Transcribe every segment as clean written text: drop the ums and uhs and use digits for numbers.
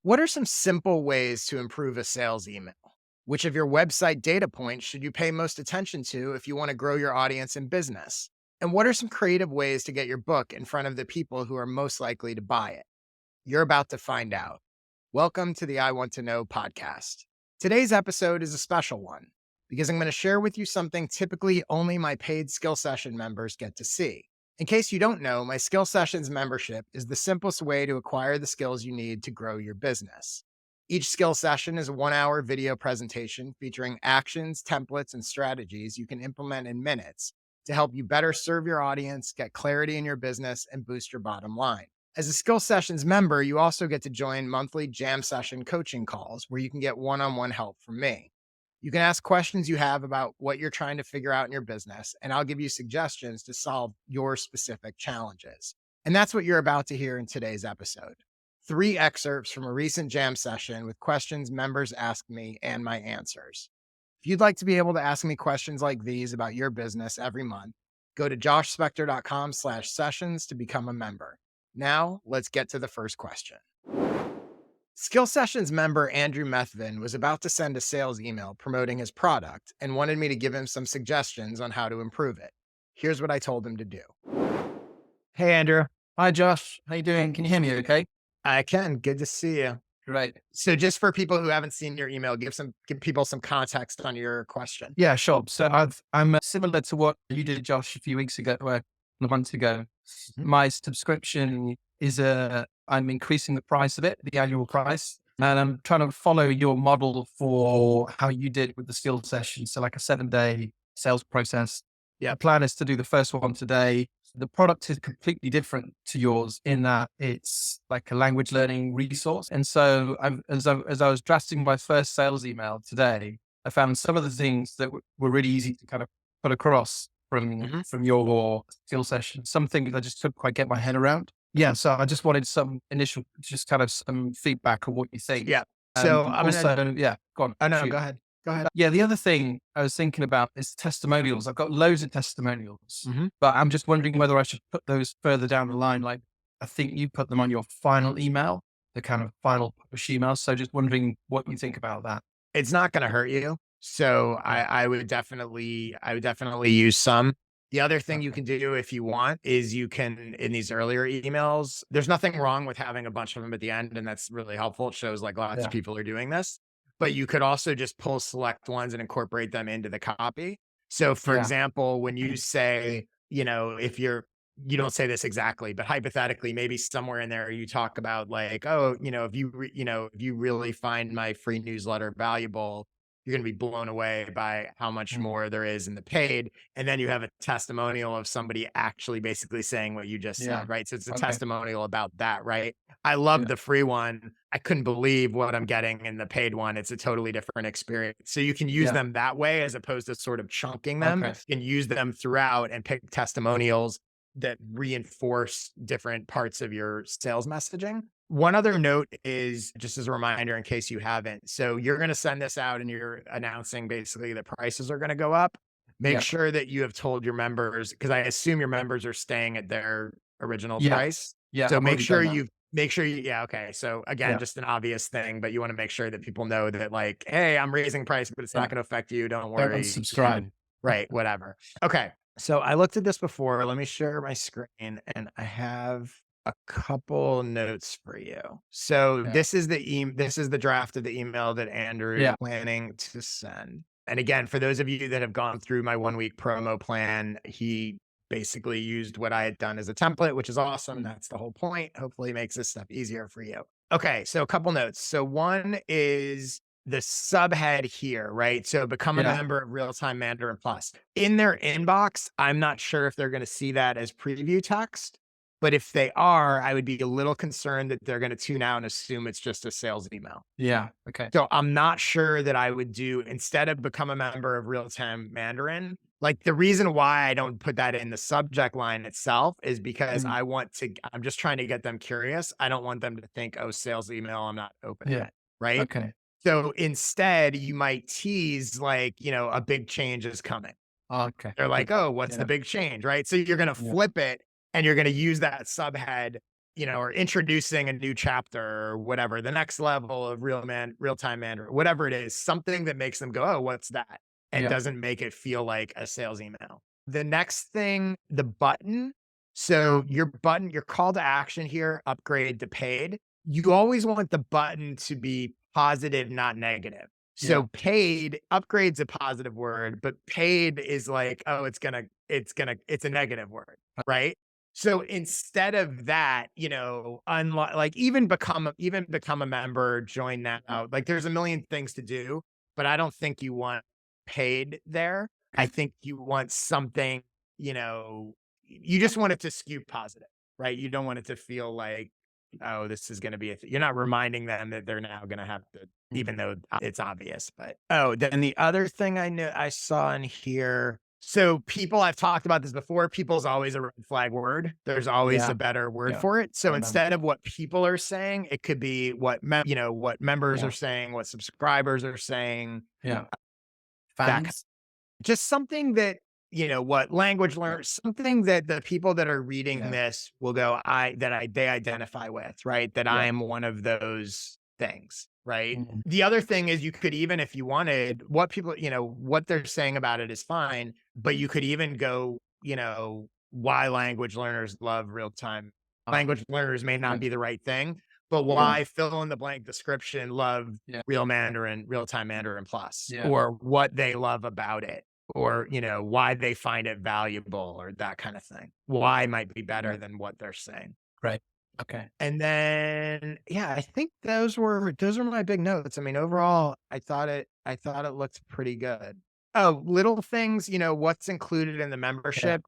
What are some simple ways to improve a sales email? Which of your website data points should you pay most attention to if you want to grow your audience and business? And what are some creative ways to get your book in front of the people who are most likely to buy it? You're about to find out. Welcome to the I Want to Know podcast. Today's episode is a special one because I'm going to share with you something typically only my paid skill session members get to see. In case you don't know, my Skill Sessions membership is the simplest way to acquire the skills you need to grow your business. Each skill session is a 1 hour video presentation featuring actions, templates, and strategies you can implement in minutes to help you better serve your audience, get clarity in your business, and boost your bottom line. As a Skill Sessions member, you also get to join monthly jam session coaching calls where you can get one-on-one help from me. You can ask questions you have about what you're trying to figure out in your business, and I'll give you suggestions to solve your specific challenges. And that's what you're about to hear in today's episode. 3 excerpts from a recent jam session with questions members asked me and my answers. If you'd like to be able to ask me questions like these about your business every month, go to joshspector.com/sessions to become a member. Now, let's get to the first question. Skill Sessions member Andrew Methvin was about to send a sales email promoting his product and wanted me to give him some suggestions on how to improve it. Here's what I told him to do. Hey, Andrew. Hi, Josh. How you doing? Can you hear me okay? I can. Good to see you. Great. So just for people who haven't seen your email, give people some context on your question. Yeah, sure. So I'm similar to what you did, Josh, a few weeks ago, a month ago. Mhm. My subscription is I'm increasing the price of it, the annual price, and I'm trying to follow your model for how you did with the skill session. So like a 7-day sales process. The Yep. plan is to do the first one today. The product is completely different to yours in that it's like a language learning resource. And so as I was drafting my first sales email today, I found some of the things that were really easy to kind of put across Mhm. from your skill session. Some things I just couldn't quite get my head around. Yeah. So I just wanted some initial, just kind of some feedback on what you think. Yeah. So I'm going to, Also, yeah, go on. oh no, Shoot. go ahead. Go ahead. Yeah, the other thing I was thinking about is testimonials. I've got loads of testimonials, Mhm. but I'm just wondering whether I should put those further down the line. Like, I think you put them on your final email, the kind of final push email. So just wondering what you think about that. It's not going to hurt you. So Yeah. I would definitely use some. The other thing you Okay. can do if you want is you can, in these earlier emails, there's nothing wrong with having a bunch of them at the end. And that's really helpful. It shows like lots of Yeah. people are doing this, but you could also just pull select ones and incorporate them into the copy. So for Yeah. example, when you say, if you don't say this exactly, but hypothetically, maybe somewhere in there you talk about like, oh, if you really find my free newsletter valuable, you're going to be blown away by how much Mm. more there is in the paid. And then you have a testimonial of somebody actually basically saying what you just Yeah. said, right? So it's a Okay. testimonial about that, right? I love Yeah. the free one. I couldn't believe what I'm getting in the paid one. It's a totally different experience. So you can use Yeah. them that way as opposed to sort of chunking them. Okay. You can use them throughout and pick testimonials that reinforce different parts of your sales messaging. One other note is just as a reminder, in case you haven't. So you're going to send this out and you're announcing basically the prices are going to go up. Make Yeah. sure that you have told your members, because I assume your members are staying at their original Yeah. price. Yeah. So I've already done that. yeah, okay. So again, Yeah. just an obvious thing, but you want to make sure that people know that like, hey, I'm raising price, but it's not Yeah. going to affect you. Don't Don't worry. unsubscribe. Right. Whatever. Okay. So I looked at this before. Let me share my screen and I have a couple notes for you. So Yeah. this is the draft of the email that Andrew is Yeah. planning to send. And again, for those of you that have gone through my 1 week promo plan, he basically used what I had done as a template, which is awesome. Mm. That's the whole point. Hopefully it makes this stuff easier for you. Okay, so a couple notes. So one is the subhead here, right? So become a Yeah. member of Real Time Mandarin Plus. In their inbox, I'm not sure if they're going to see that as preview text, but if they are, I would be a little concerned that they're going to tune out and assume it's just a sales email. Yeah. Okay. So I'm not sure that I would do, instead of become a member of Real Time Mandarin, like the reason why I don't put that in the subject line itself is because Mm. I'm just trying to get them curious. I don't want them to think, oh, sales email, I'm not opening Yeah. it. Right. Okay. So instead, you might tease like, a big change is coming. Okay. They're Good. like, oh, what's the Yeah. big change? Right. So you're going to Yeah. flip it and you're going to use that subhead or introducing a new chapter or whatever, the next level of real time Mandarin, whatever it is, something that makes them go, oh, what's that? And Yeah. doesn't make it feel like a sales email. The next thing, the button. So your call to action here, upgrade to paid. You always want the button to be positive, not negative. Yeah. So paid, upgrade's a positive word, but paid is like, oh, it's a negative word, right? So instead of that, like even become a member, join now. Like there's a million things to do, but I don't think you want paid there. I Okay. think you want something, you know, you just want it to skew positive, right? You don't want it to feel like, oh, this is going to be you're not reminding them that they're now going to have to, Mm. even though it's obvious. But then the other thing I saw in here. So people, I've talked about this before. People's always a red flag word. There's always Yeah. a better word Yeah. for it. I So remember. instead of what people are saying, it could be what members are Yeah. saying, what subscribers are saying, Yeah. that Fans. just something that, what language Yeah. learners, something that the people that are reading Yeah. this will go, they identify with, right? That Yeah. I'm one of those things, right? Mm. The other thing is you could even, if you wanted, what people, what they're saying about it is fine, but you could even go, why language learners love real time. Ah, Language learners may not good. be the right thing, but Yeah. why fill in the blank description love Yeah. real time Mandarin Plus, Yeah. or what they love about it, or, why they find it valuable, or that kind of thing. Why might be better Yeah. than what they're saying. Great. Okay. And then, yeah, I think those were my big notes. I mean, overall, I thought it looked pretty good. Oh, little things, what's included in the Yeah. membership,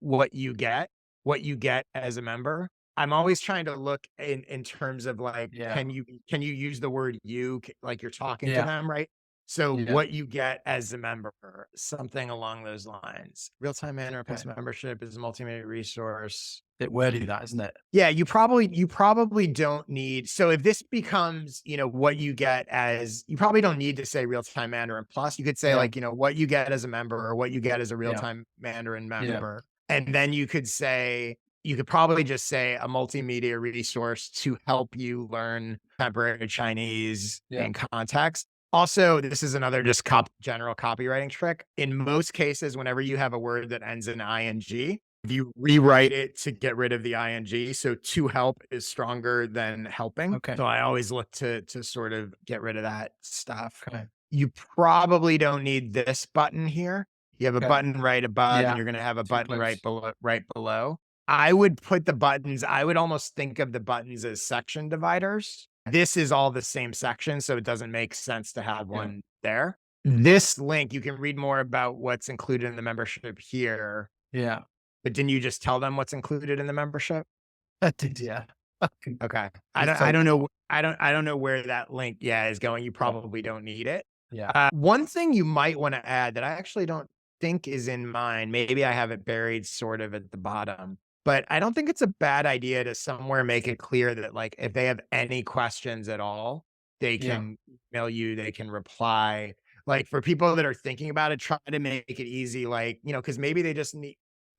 what you get, what you get as a member. I'm always trying to look in terms of like, Yeah. can you use the word you, like you're talking to Yeah. them, right? So Yeah. what you get as a member, something along those lines. Real-time Mandarin Okay. Plus membership is a multimedia resource. Bit wordy, that, isn't it? Yeah, you probably don't need, so if this becomes, what you get as, you probably don't need to say real-time Mandarin Plus. You could say Yeah. like, what you get as a member, or what you get as a Yeah. real-time Mandarin Yeah. member. And then you could probably just say a multimedia resource to help you learn temporary Chinese Yeah. in context. Also, this is another just general copywriting trick. In most cases, whenever you have a word that ends in ing, you rewrite it to get rid of the ing. So to help is stronger than helping. Okay. So I always look to sort of get rid of that stuff. Okay. You probably don't need this button here. You have a Okay. button right above, and Yeah. you're going to have a Too button close. right below. I would put the buttons, I would almost think of the buttons as section dividers. This is all the same section, so it doesn't make sense to have Yeah. one there. This link, you can read more about what's included in the membership here. Yeah. But didn't you just tell them what's included in the membership? I did, yeah. Okay. Okay. I Just don't I told don't them. know I don't know where that link, yeah, is going. You Yeah. probably don't need it. Yeah. One thing you might wanna add that I actually don't think is in mine, maybe I have it buried sort of at the bottom, but I don't think it's a bad idea to somewhere make it clear that, like, if they have any questions at all, they Yeah. can email you, they can reply. Like, for people that are thinking about it, try to make it easy, like, because maybe they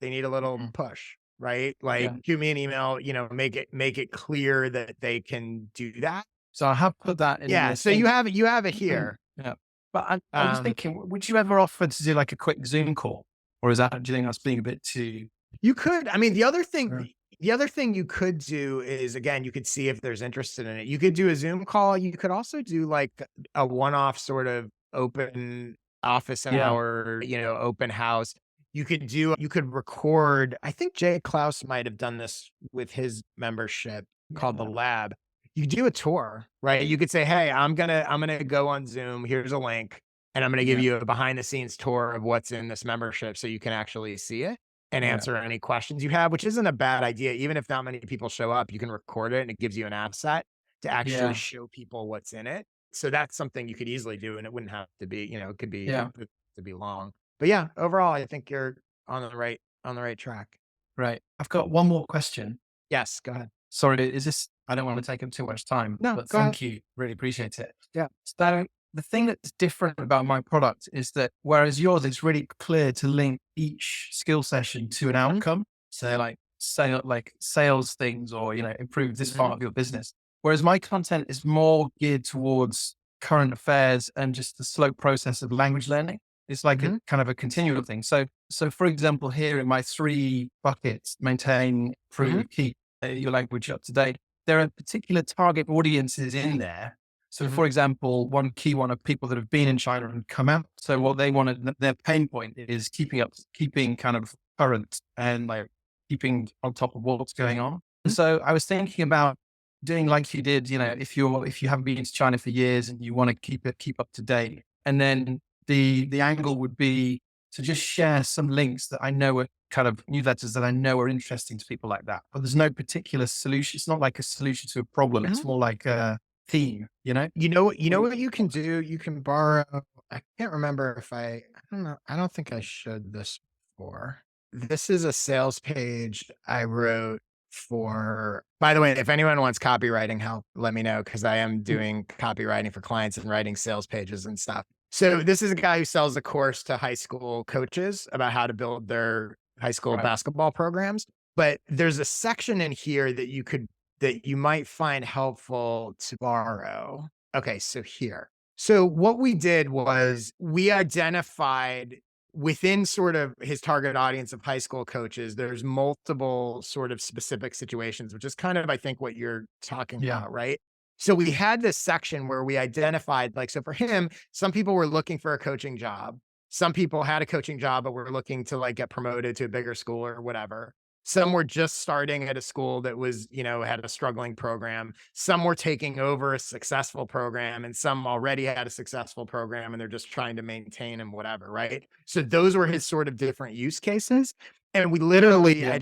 need a little Mhm. push, right? Like, Yeah. shoot me an email, make it clear that they can do that. So I have put that in Yeah, the so thing. you have it Mm. here. Yeah. But I was Um, thinking, would you ever offer to do like a quick Zoom call? Or is that, do you think that's being a bit too? you could, I mean, the other thing Uh, the other thing you could do is, again, you could see if there's interested in it. You could do a Zoom call. You could also do like a one-off sort of open office Yeah. hour, open house. You could record. I think Jay Klaus might have done this with his membership called the Yeah. Lab. You do a tour, right? You could say, "Hey, I'm gonna go on Zoom. Here's a link, and I'm gonna give Yeah. you a behind the scenes tour of what's in this membership, so you can actually see it and Yeah. answer any questions you have," which isn't a bad idea. Even if not many people show up, you can record it and it gives you an asset to actually Yeah. show people what's in it. So that's something you could easily do, and it wouldn't have to be, it could be Yeah. to be long. But yeah, overall, I think you're on the right track. Right. I've got one more question. Yes, go ahead. Sorry, is this, I don't want to take up too much time, No, but go ahead. thank you. Really appreciate it. Yeah. So the thing that's different about my product is that whereas yours, it's really clear to link each skill session to an Mhm. outcome. So like sales things or, improve this part of your business. Whereas my content is more geared towards current affairs and just the slow process of language learning. It's like a Mm-hmm. kind of a continual thing. So for example, here in my 3 buckets, maintain, Mm-hmm. improve, keep your language up to date, there are particular target audiences in there. So Mm-hmm. for example, one key one of people that have been in China and come out. So what they wanted, their pain point is keeping kind of current and like keeping on top of what's going on. And so I was thinking about doing like you did, if you haven't been to China for years and you want to keep up to date. And then the angle would be to just share some links that I know are kind of newsletters that I know are interesting to people like that. But there's no particular solution. It's not like a solution to a problem. It's Mm-hmm. more like a theme, you know? You What know do you what you can do? You can borrow. I can't remember if I don't know. I don't think I showed this before. This is a sales page I wrote for. By the way, if anyone wants copywriting help, let me know because I am think? doing copywriting for clients and writing sales pages and stuff. So this is a guy who sells a course to high school coaches about how to build their high school Right. basketball programs. But there's a section in here that you might find helpful to borrow. Okay, so here. So what we did was we identified within sort of his target audience of high school coaches, there's multiple sort of specific situations, which is kind of, I think, what you're talking Yeah. about, right? So we had this section where we identified, like, so for him, some people were looking for a coaching job. Some people had a coaching job, but were looking to like get promoted to a bigger school or whatever. Some were just starting at a school that was, had a struggling program. Some were taking over a successful program, and some already had a successful program and they're just trying to maintain and whatever, right? So those were his sort of different use cases. And we literally, Yeah.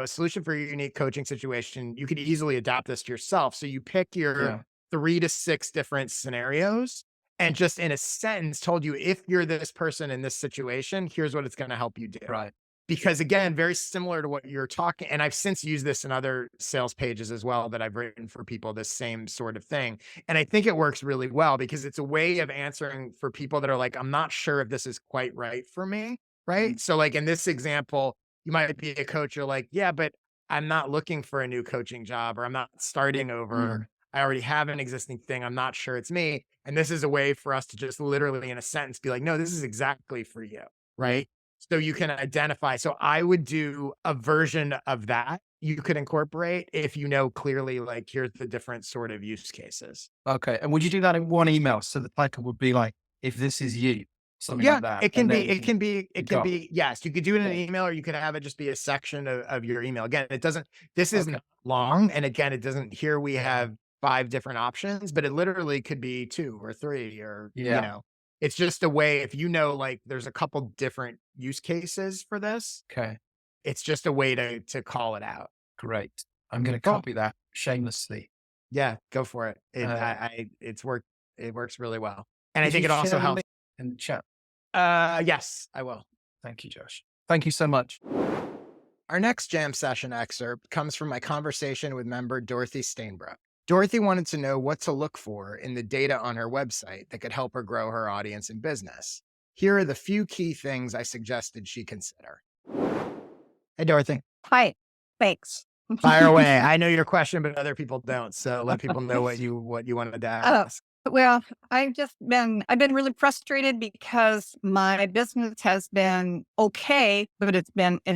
a solution for your unique coaching situation, you could easily adapt this to yourself. So you pick your Yeah. 3 to 6 different scenarios and just in a sentence told you, if you're this person in this situation, here's what it's going to help you do. Right. Because again, very similar to what you're talking, and I've since used this in other sales pages as well that I've written for people, this same sort of thing. And I think it works really well because it's a way of answering for people that are like, I'm not sure if this is quite right for me. Right. So, like in this example, you might be a coach, you're like, yeah, but I'm not looking for a new coaching job or I'm not starting over. Mm. I already have an existing thing. I'm not sure it's me. And this is a way for us to just literally in a sentence be like, no, this is exactly for you. Right. So you can identify. So I would do a version of that you could incorporate if you know clearly, like, here's the different sort of use cases. Okay. And would you do that in one email? So the title would be like, if this is you, something Yeah, like that. it can And be, then it can be, it can go. be, yes, you could do it in an Yeah. email or you could have it just be a section of your email. Again, it doesn't, this Okay. isn't long. And again, it doesn't, here we have 5 different options, but it literally could be 2 or 3 or, Yeah. it's just a way, if like there's a couple different use cases for this, Okay. it's just a way to call it out. Great. I'm going to Cool. copy that shamelessly. Yeah, go for it. Uh, It's worked. It works really well. And I could think you it also share the helps. link in the chat? Yes, I will. Thank you, Josh. Thank you so much. Our next jam session excerpt comes from my conversation with member Dorothy Stainbrook. Dorothy wanted to know what to look for in the data on her website that could help her grow her audience and business. Here are the few key things I suggested she consider. Hey, Dorothy. Hi, thanks. Fire away. I know your question, but other people don't. So let people know what you wanted to Oh, ask. well, I've been really frustrated because my business has been okay, but it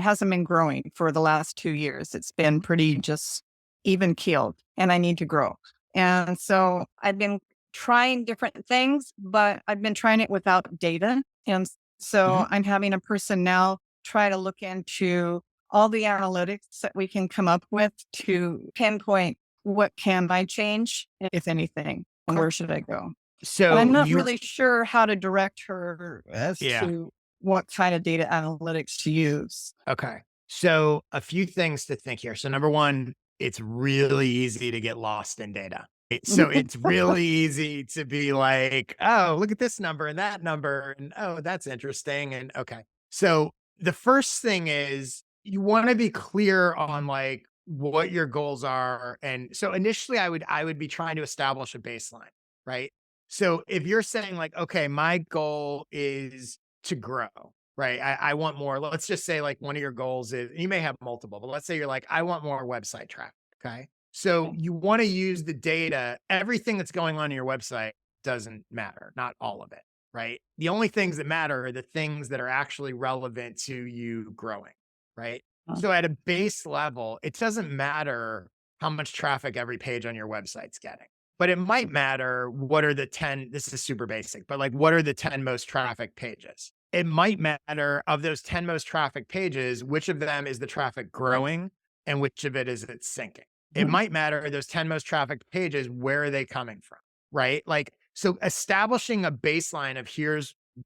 hasn't been growing for the last 2 years. It's been pretty just even keeled and I need to grow. And so I've been trying different things, but I've been trying it without data. And Mhm. so I'm having a person now try to look into all the analytics that we can come up with to pinpoint what can I change, if anything, and Okay. where should I go? And I'm So not you really sure how to direct her as Yeah. to what kind of data analytics to use. Okay. So a few things to think here. So number one, it's really easy to get lost in data. So it's really easy to be like, oh, look at this number and that number. And oh, that's interesting. And okay. So the first thing is you want to be clear on like what your goals are. And so initially I would be trying to establish a baseline, right? So if you're saying like, okay, my goal is to grow. right? I want more. Let's just say like one of your goals is, you may have multiple, but let's say you're like, I want more website traffic. Okay. So Okay. you want to use the data. Everything that's going on in your website doesn't matter, not all of it, right? The only things that matter are the things that are actually relevant to you growing, right? Uh, So at a base level, it doesn't matter how much traffic every page on your website's getting. But it might matter what are the 10, this is super basic, but like what are the 10 most traffic pages? It might matter of those 10 most traffic pages, which of them is the traffic growing and which of it is it sinking. It mhm, might matter those 10 most trafficked pages, where are they coming from? Right? Like, so establishing a baseline of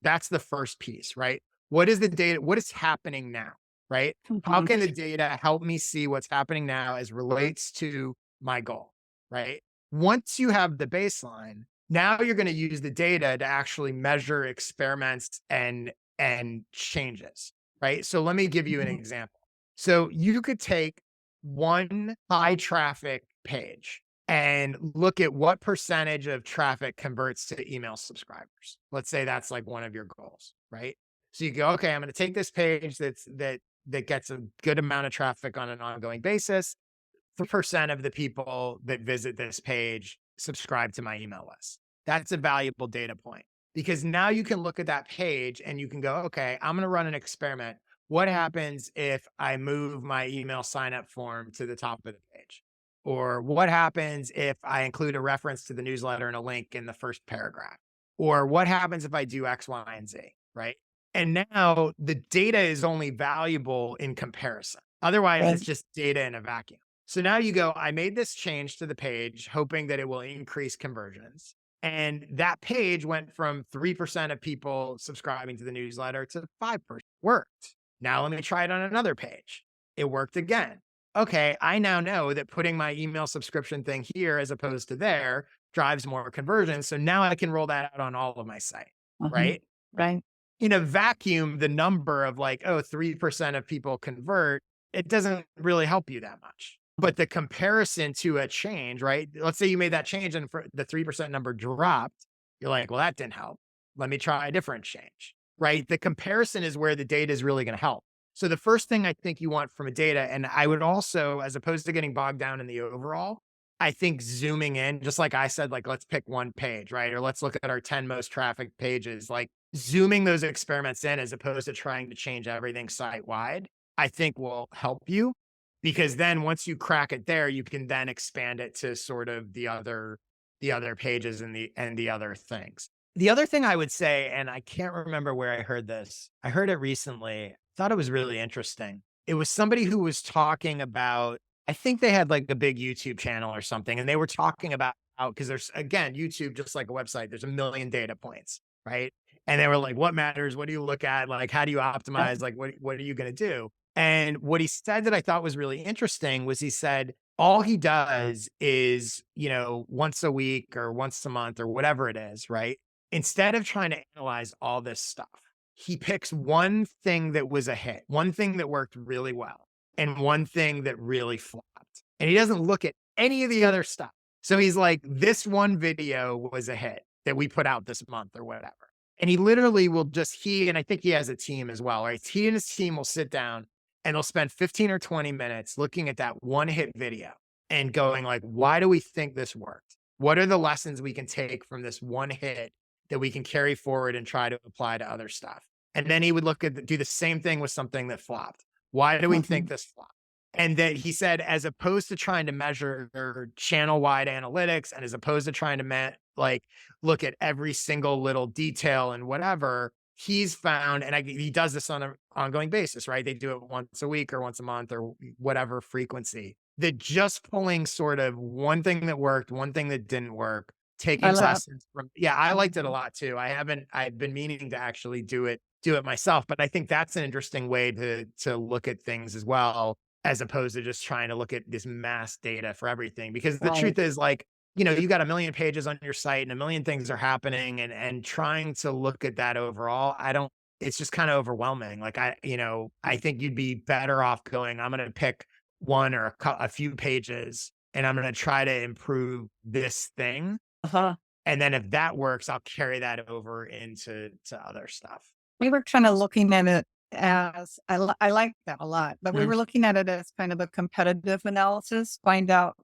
that's the first piece, right? What is the data? What is happening now? Right? How mhm, can the data help me see what's happening now as relates to my goal? Right? Once you have the baseline, now you're going to use the data to actually measure experiments and changes, right? So let me give you an mhm, example. So you could take one high traffic page and look at what percentage of traffic converts to email subscribers. Let's say that's like one of your goals, right? So you go, okay, I'm going to take this page that gets a good amount of traffic on an ongoing basis. 3% of the people that visit this page subscribe to my email list. That's a valuable data point because now you can look at that page and you can go, okay, I'm going to run an experiment. What happens if I move my email sign up form to the top of the page? Or what happens if I include a reference to the newsletter and a link in the first paragraph? Or what happens if I do X, Y, and Z? Right. And now the data is only valuable in comparison. Otherwise, right. it's just data in a vacuum. So now you go, I made this change to the page, hoping that it will increase conversions. And that page went from 3% of people subscribing to the newsletter to 5%. Worked. Now let me try it on another page. It worked again. Okay, I now know that putting my email subscription thing here as opposed to there drives more conversions. So now I can roll that out on all of my site, Mhm, right? right. In a vacuum, the number of like, oh, 3% of people convert, it doesn't really help you that much. But the comparison to a change, right? Let's say you made that change and for the 3% number dropped. You're like, well, that didn't help. Let me try a different change, right? The comparison is where the data is really going to help. So the first thing I think you want from a data, and I would also, as opposed to getting bogged down in the overall, I think zooming in, just like I said, like let's pick one page, right? Or let's look at our 10 most trafficked pages. Like zooming those experiments in as opposed to trying to change everything site wide, I think will help you because then once you crack it there, you can then expand it to sort of the other pages and the other things. The other thing I would say, and I can't remember where I heard this. I heard it recently. Thought it was really interesting. It was somebody who was talking about, I think they had like a big YouTube channel or something, and they were talking about how, because there's again, YouTube, just like a website, there's a million data points, right? And they were like, what matters? What do you look at? Like, how do you Yeah. optimize? Like, what are you going to do? And what he said that I thought was really interesting was he said, all he does is, once a week or once a month or whatever it is, right? Instead of trying to analyze all this stuff, he picks one thing that was a hit, one thing that worked really well, and one thing that really flopped. And he doesn't look at any of the other stuff. So he's like, this one video was a hit that we put out this month or whatever. And he literally will and I think he has a team as well, right? He and his team will sit down and they'll spend 15 or 20 minutes looking at that one hit video and going like, why do we think this worked? What are the lessons we can take from this one hit that we can carry forward and try to apply to other stuff? And then he would do the same thing with something that flopped. Why do we think Mhm, this flopped? And that he said, as opposed to trying to measure channel wide analytics and as opposed to trying to look at every single little detail and whatever, he's found, and he does this on an ongoing basis, right? They do it once a week or once a month or whatever frequency, that just pulling sort of one thing that worked, one thing that didn't work, I taking love. lessons from, yeah, I liked it a lot too. I've been meaning to actually do it myself, but I think that's an interesting way to look at things as well, as opposed to just trying to look at this mass data for everything. Because the Right. truth is, like, you got a million pages on your site and a million things are happening, and trying to look at that overall, I don't, it's just kind of overwhelming. Like I think you'd be better off going, I'm going to pick one or a few pages and I'm going to try to improve this thing. Uh-huh. And then if that works, I'll carry that over into other stuff. We were kind of looking at it as I like that a lot, but we Mhm. were looking at it as kind of a competitive analysis, find out,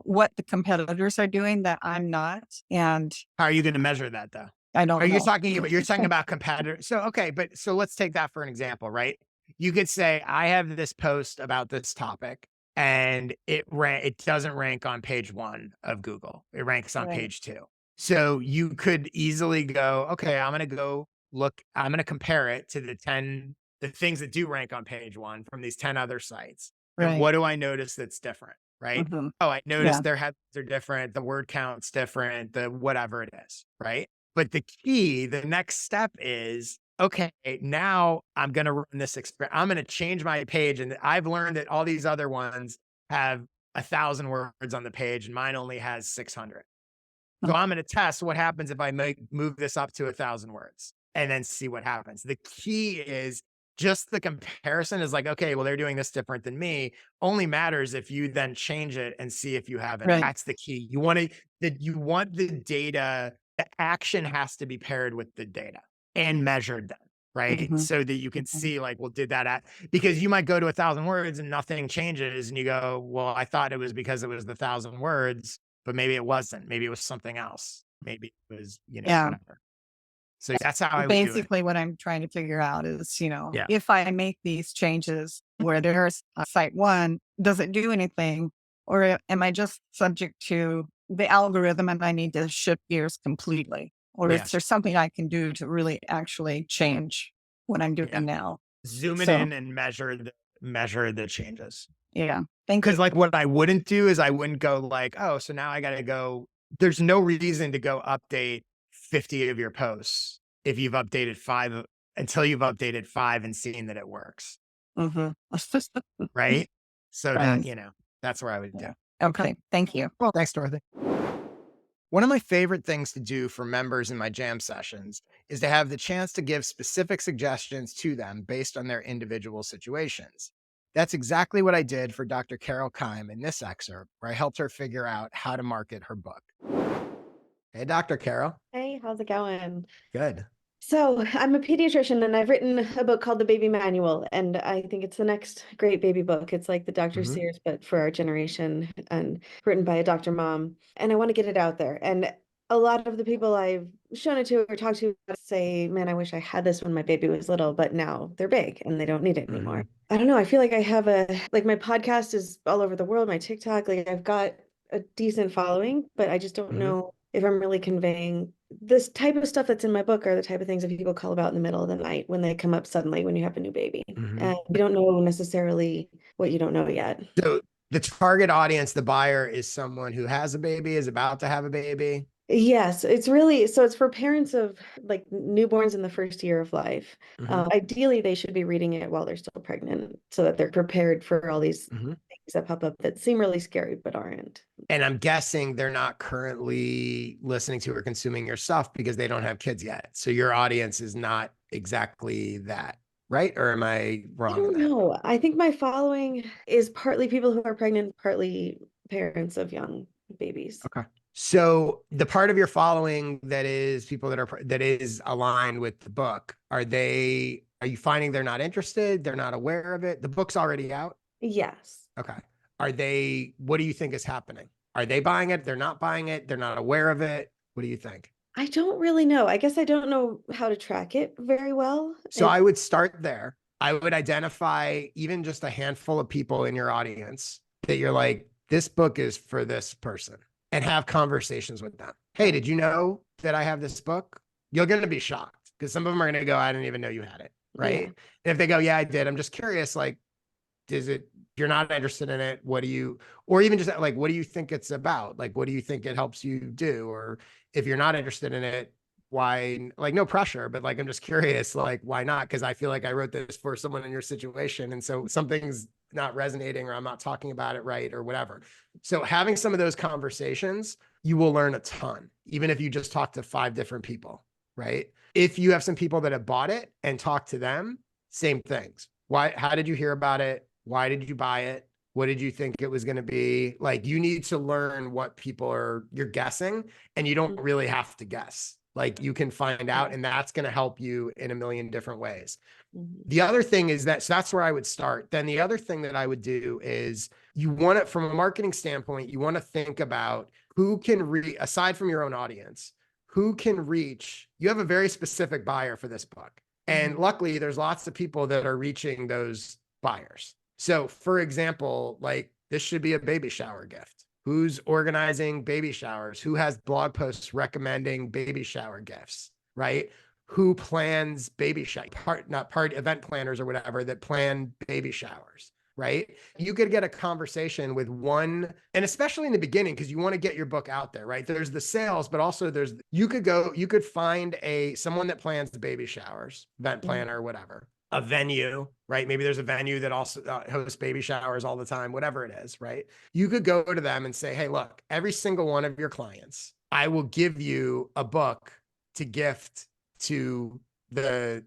what the competitors are doing that I'm not. And How are you going to measure that though? I Are don't you know. talking about, you're talking about competitors? So, okay, but so let's take that for an example, right? You could say, I have this post about this topic and it doesn't rank on page 1 of Google. It ranks on Right. page 2. So you could easily go, okay, I'm going to compare it to the things that do rank on page 1 from these 10 other sites. And Right. what do I notice that's different? Right. Hmm. Oh, I Yeah. noticed their heads are different. The word count's different, the whatever it is. Right. But the next step is, okay, now I'm going to run this experiment. I'm going to change my page. And I've learned that all these other ones have 1,000 words on the page and mine only has 600. So I'm going to test what happens if I move this up to 1,000 words and then see what happens. The key is just the comparison is like, okay, well, they're doing this different than me. Only matters if you then change it and see if you have it. Right. That's the key. You want the data, the action has to be paired with the data and measured then, right? Hmm. So that you can see like, well, because you might go to 1,000 words and nothing changes. And you go, well, I thought it was because it was the 1,000 words, but maybe it wasn't. Maybe it was something else. Maybe it was, Yeah. whatever. So that's how I would do it. Basically, what I'm trying to figure out is, Yeah. if I make these changes where there's a site 1, does it do anything? Or am I just subject to the algorithm and I need to shift gears completely? Or is there Yes. something I can do to really actually change what I'm Yeah. doing now? Zoom it So, in and measure the changes. yeah, thank Because you. like what I wouldn't do is I wouldn't go like, oh, so now I got to go. There's no reason to go update 50 of your posts if you've updated 5 until you've updated 5 and seen that it works. Hmm. Right. So Right. that's where I would do. Yeah. Okay. Thank you. Well, thanks, Dorothy. One of my favorite things to do for members in my jam sessions is to have the chance to give specific suggestions to them based on their individual situations. That's exactly what I did for Dr. Carol Kime in this excerpt, where I helped her figure out how to market her book. Hey, Dr. Carol. Hey, how's it going? Good. So, I'm a pediatrician and I've written a book called The Baby Manual, and I think it's the next great baby book. It's like the Dr. Hmm. Sears, but for our generation, and written by a Dr. Mom. And I want to get it out there. And a lot of the people I've shown it to or talked to say, man, I wish I had this when my baby was little, but now they're big and they don't need it anymore. I don't know. I feel like I have like my podcast is all over the world, my TikTok, like I've got a decent following, but I just don't Hmm. know if I'm really conveying this type of stuff that's in my book are the type of things that people call about in the middle of the night when they come up suddenly when you have a new baby. Hmm. And you don't know necessarily what you don't know yet. So the target audience, the buyer, is someone who has a baby, is about to have a baby. Yes, it's really so it's for parents of like newborns in the first year of life. Hmm. Ideally, they should be reading it while they're still pregnant so that they're prepared for all these Hmm. things that pop up that seem really scary but aren't. And I'm guessing they're not currently listening to or consuming your stuff because they don't have kids yet. So your audience is not exactly that, right? Or am I I wrong in don't that? know. I think my following is partly people who are pregnant, partly parents of young babies. Okay. So the part of your following that is people that is aligned with the book, are you finding they're not interested? They're not aware of it? The book's already out? Yes. Okay. What do you think is happening? Are they buying it? They're not buying it. They're not aware of it. What do you think? I don't really know. I guess I don't know how to track it very well. So I would start there. I would identify even just a handful of people in your audience that you're like, this book is for this person, and have conversations with them. Hey, did you know that I have this book? You're going to be shocked because some of them are going to go, I didn't even know you had it. Right. Yeah. And if they go, yeah, I did. I'm just curious, like, if you're not interested in it, or even just like, what do you think it's about? Like, what do you think it helps you do? Or if you're not interested in it, why, like, no pressure, but like, I'm just curious, like, why not? Cause I feel like I wrote this for someone in your situation. And so something's not resonating or I'm not talking about it right or whatever. So having some of those conversations, you will learn a ton, even if you just talk to 5 different people, right? If you have some people that have bought it and talk to them, same things. How did you hear about it? Why did you buy it? What did you think it was going to be? Like, you need to learn what you're guessing, and you don't really have to guess. Like you can find out, and that's going to help you in a million different ways. Mhm. The other thing is that, so that's where I would start. Then the other thing that I would do is you want to, from a marketing standpoint, you want to think about who can aside from your own audience, who can reach, you have a very specific buyer for this book. And luckily there's lots of people that are reaching those buyers. So for example, like this should be a baby shower gift. Who's organizing baby showers? Who has blog posts recommending baby shower gifts, right? Who plans baby shower, event planners or whatever that plan baby showers, right? You could get a conversation with one, and especially in the beginning, because you want to get your book out there, right? There's the sales, but also you could find someone that plans the baby showers, event planner, whatever, a venue, right? Maybe there's a venue that also hosts baby showers all the time, whatever it is, right? You could go to them and say, hey, look, every single one of your clients, I will give you a book to gift to the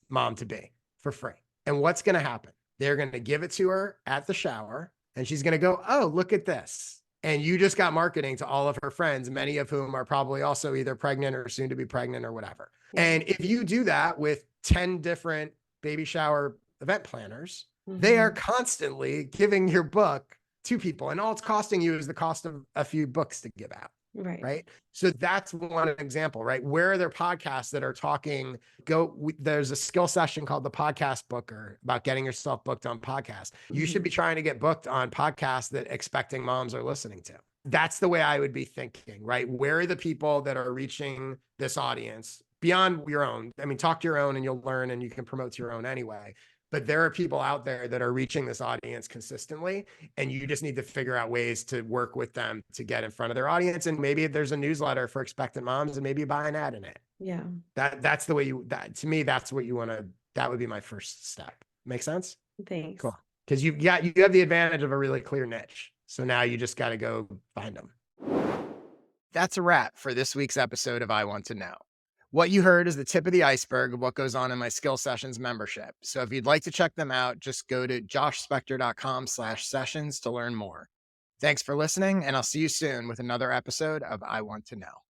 mom to be for free. And what's going to happen? They're going to give it to her at the shower and she's going to go, oh, look at this. And you just got marketing to all of her friends, many of whom are probably also either pregnant or soon to be pregnant or whatever. And if you do that with 10 different baby shower event planners, they are constantly giving your book to people. And all it's costing you is the cost of a few books to give out. Right. So that's one example, right? Where are there podcasts that are talking? There's a skill session called the Podcast Booker about getting yourself booked on podcasts. You should be trying to get booked on podcasts that expecting moms are listening to. That's the way I would be thinking, right? Where are the people that are reaching this audience beyond your own? I mean, talk to your own and you'll learn and you can promote to your own anyway. But there are people out there that are reaching this audience consistently, and you just need to figure out ways to work with them to get in front of their audience. And maybe there's a newsletter for expectant moms, and maybe you buy an ad in it. Yeah. That's the way to me, that's what you want to, that would be my first step. Make sense? Thanks. Cool. Because you have the advantage of a really clear niche. So now you just got to go find them. That's a wrap for this week's episode of I Want to Know. What you heard is the tip of the iceberg of what goes on in my Skill Sessions membership. So if you'd like to check them out, just go to joshspector.com/sessions to learn more. Thanks for listening, and I'll see you soon with another episode of I Want to Know.